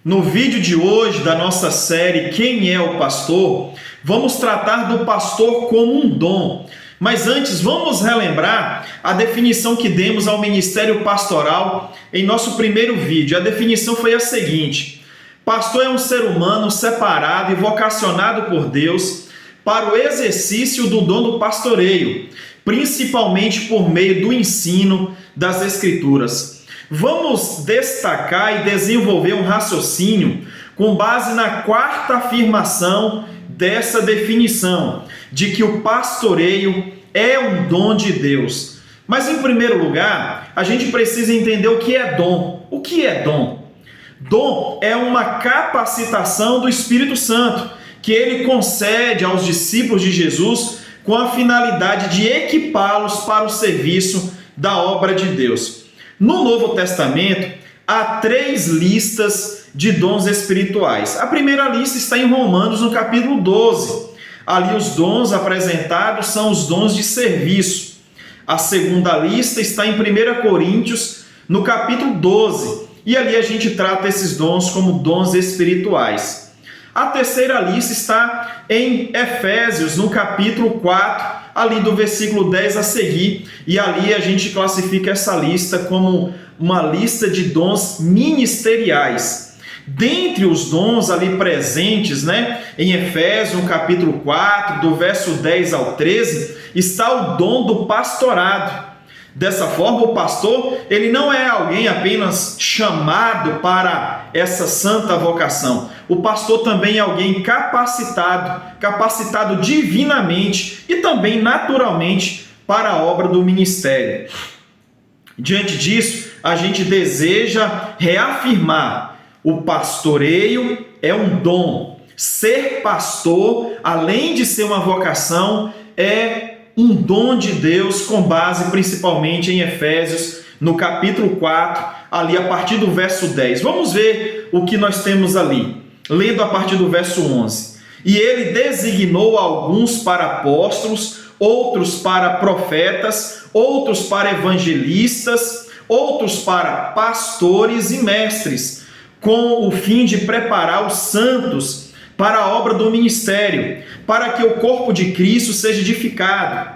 No vídeo de hoje da nossa série Quem é o Pastor, vamos tratar do pastor como um dom. Mas antes, vamos relembrar a definição que demos ao ministério pastoral em nosso primeiro vídeo. A definição foi a seguinte: pastor é um ser humano separado e vocacionado por Deus para o exercício do dom do pastoreio, principalmente por meio do ensino das Escrituras. Vamos destacar e desenvolver um raciocínio com base na quarta afirmação dessa definição, de que o pastoreio é um dom de Deus. Mas, em primeiro lugar, a gente precisa entender o que é dom. O que é dom? Dom é uma capacitação do Espírito Santo, que ele concede aos discípulos de Jesus com a finalidade de equipá-los para o serviço da obra de Deus. No Novo Testamento, há 3 listas de dons espirituais. A primeira lista está em Romanos, no capítulo 12. Ali os dons apresentados são os dons de serviço. A segunda lista está em 1 Coríntios, no capítulo 12. E ali a gente trata esses dons como dons espirituais. A terceira lista está em Efésios, no capítulo 4, ali do versículo 10 a seguir, e ali a gente classifica essa lista como uma lista de dons ministeriais. Dentre os dons ali presentes, em Efésios, no capítulo 4, do verso 10 ao 13, está o dom do pastorado. Dessa forma, o pastor, ele não é alguém apenas chamado para essa santa vocação. O pastor também é alguém capacitado divinamente e também naturalmente para a obra do ministério. Diante disso, a gente deseja reafirmar: o pastoreio é um dom. Ser pastor, além de ser uma vocação, é um dom de Deus, com base principalmente em Efésios, no capítulo 4, ali a partir do verso 10. Vamos ver o que nós temos ali, lendo a partir do verso 11. E ele designou alguns para apóstolos, outros para profetas, outros para evangelistas, outros para pastores e mestres, com o fim de preparar os santos para a obra do ministério, para que o corpo de Cristo seja edificado,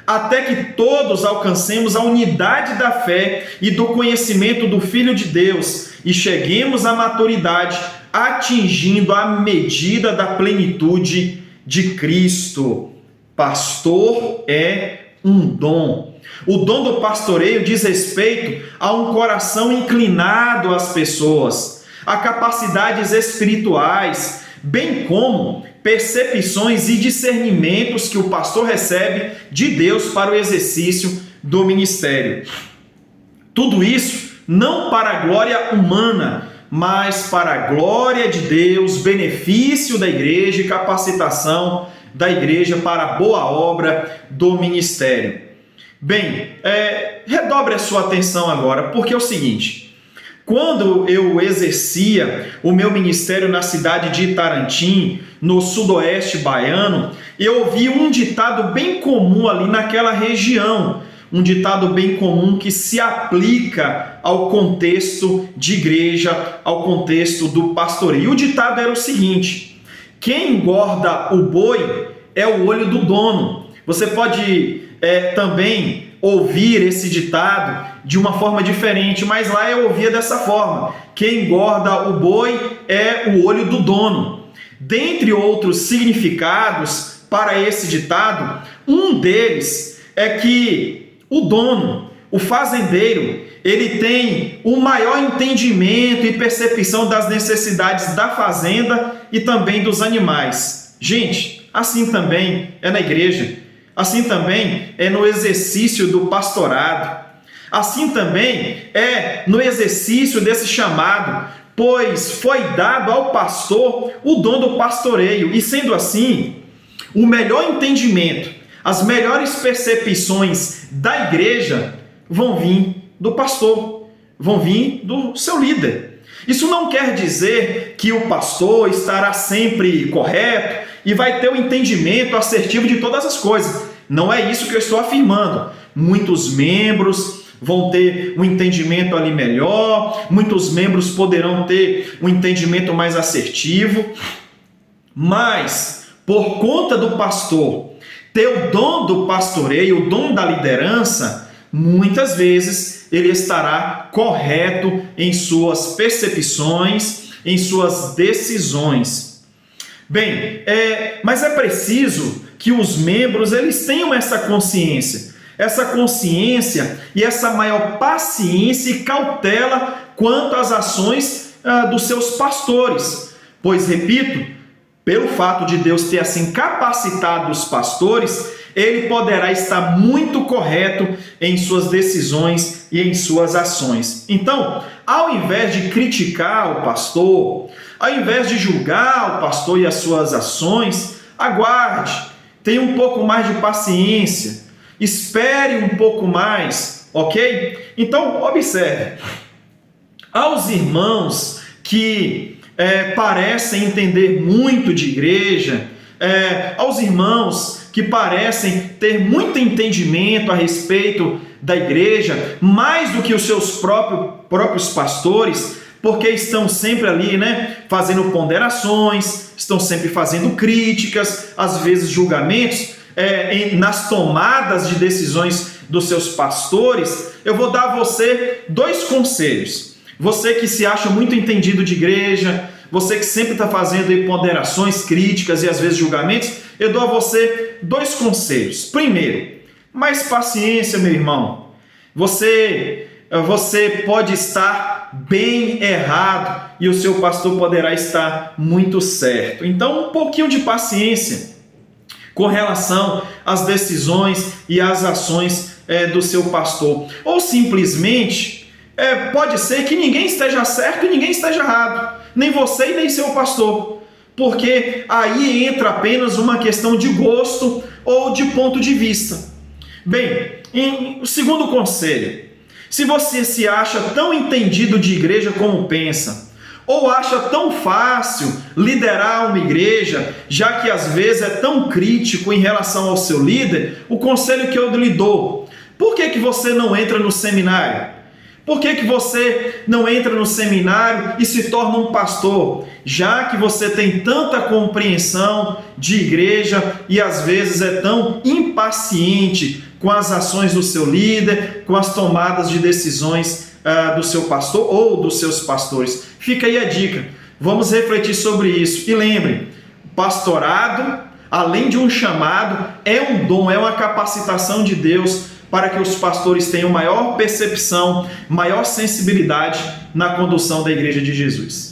até que todos alcancemos a unidade da fé e do conhecimento do Filho de Deus e cheguemos à maturidade, atingindo a medida da plenitude de Cristo. Pastor é um dom. O dom do pastoreio diz respeito a um coração inclinado às pessoas, a capacidades espirituais, bem como percepções e discernimentos que o pastor recebe de Deus para o exercício do ministério. Tudo isso não para a glória humana, mas para a glória de Deus, benefício da igreja e capacitação da igreja para a boa obra do ministério. Bem, redobre a sua atenção agora, porque é o seguinte: quando eu exercia o meu ministério na cidade de Itarantim, no sudoeste baiano, eu ouvi um ditado bem comum ali naquela região, um ditado bem comum que se aplica ao contexto de igreja, ao contexto do pastoreio. E o ditado era o seguinte: quem engorda o boi é o olho do dono. Você pode também ouvir esse ditado de uma forma diferente, mas lá eu ouvia dessa forma: quem engorda o boi é o olho do dono. Dentre outros significados para esse ditado, um deles é que o dono, o fazendeiro, ele tem o maior entendimento e percepção das necessidades da fazenda e também dos animais. Gente, assim também é na igreja. Assim também é no exercício do pastorado. Assim também é no exercício desse chamado, pois foi dado ao pastor o dom do pastoreio. E sendo assim, o melhor entendimento, as melhores percepções da igreja vão vir do pastor, vão vir do seu líder. Isso não quer dizer que o pastor estará sempre correto e vai ter o entendimento assertivo de todas as coisas. Não é isso que eu estou afirmando. Muitos membros vão ter um entendimento ali melhor, muitos membros poderão ter um entendimento mais assertivo, mas por conta do pastor ter o dom do pastoreio, o dom da liderança, muitas vezes ele estará correto em suas percepções, em suas decisões. Bem, mas é preciso que os membros eles tenham essa consciência e essa maior paciência e cautela quanto às ações dos seus pastores. Pois, repito, pelo fato de Deus ter assim capacitado os pastores, ele poderá estar muito correto em suas decisões e em suas ações. Então, ao invés de criticar o pastor, ao invés de julgar o pastor e as suas ações, aguarde, tenha um pouco mais de paciência, espere um pouco mais, ok? Então, observe, aos irmãos que parecem entender muito de igreja, aos irmãos que parecem ter muito entendimento a respeito da igreja, mais do que os seus próprios pastores, porque estão sempre ali, fazendo ponderações, estão sempre fazendo críticas, às vezes julgamentos, nas tomadas de decisões dos seus pastores. Eu vou dar a você 2 conselhos. Você que se acha muito entendido de igreja, você que sempre está fazendo ponderações, críticas e às vezes julgamentos, eu dou a você 2 conselhos. Primeiro, mais paciência, meu irmão. Você pode estar bem errado e o seu pastor poderá estar muito certo. Então, um pouquinho de paciência com relação às decisões e às ações do seu pastor. Ou simplesmente, pode ser que ninguém esteja certo e ninguém esteja errado. Nem você e nem seu pastor. Porque aí entra apenas uma questão de gosto ou de ponto de vista. Bem, o segundo conselho, se você se acha tão entendido de igreja como pensa, ou acha tão fácil liderar uma igreja, já que às vezes é tão crítico em relação ao seu líder, o conselho que eu lhe dou, por que você não entra no seminário? Por que você não entra no seminário e se torna um pastor? Já que você tem tanta compreensão de igreja e às vezes é tão impaciente com as ações do seu líder, com as tomadas de decisões do seu pastor ou dos seus pastores. Fica aí a dica. Vamos refletir sobre isso. E lembre, pastorado, além de um chamado, é um dom, é uma capacitação de Deus para que os pastores tenham maior percepção, maior sensibilidade na condução da Igreja de Jesus.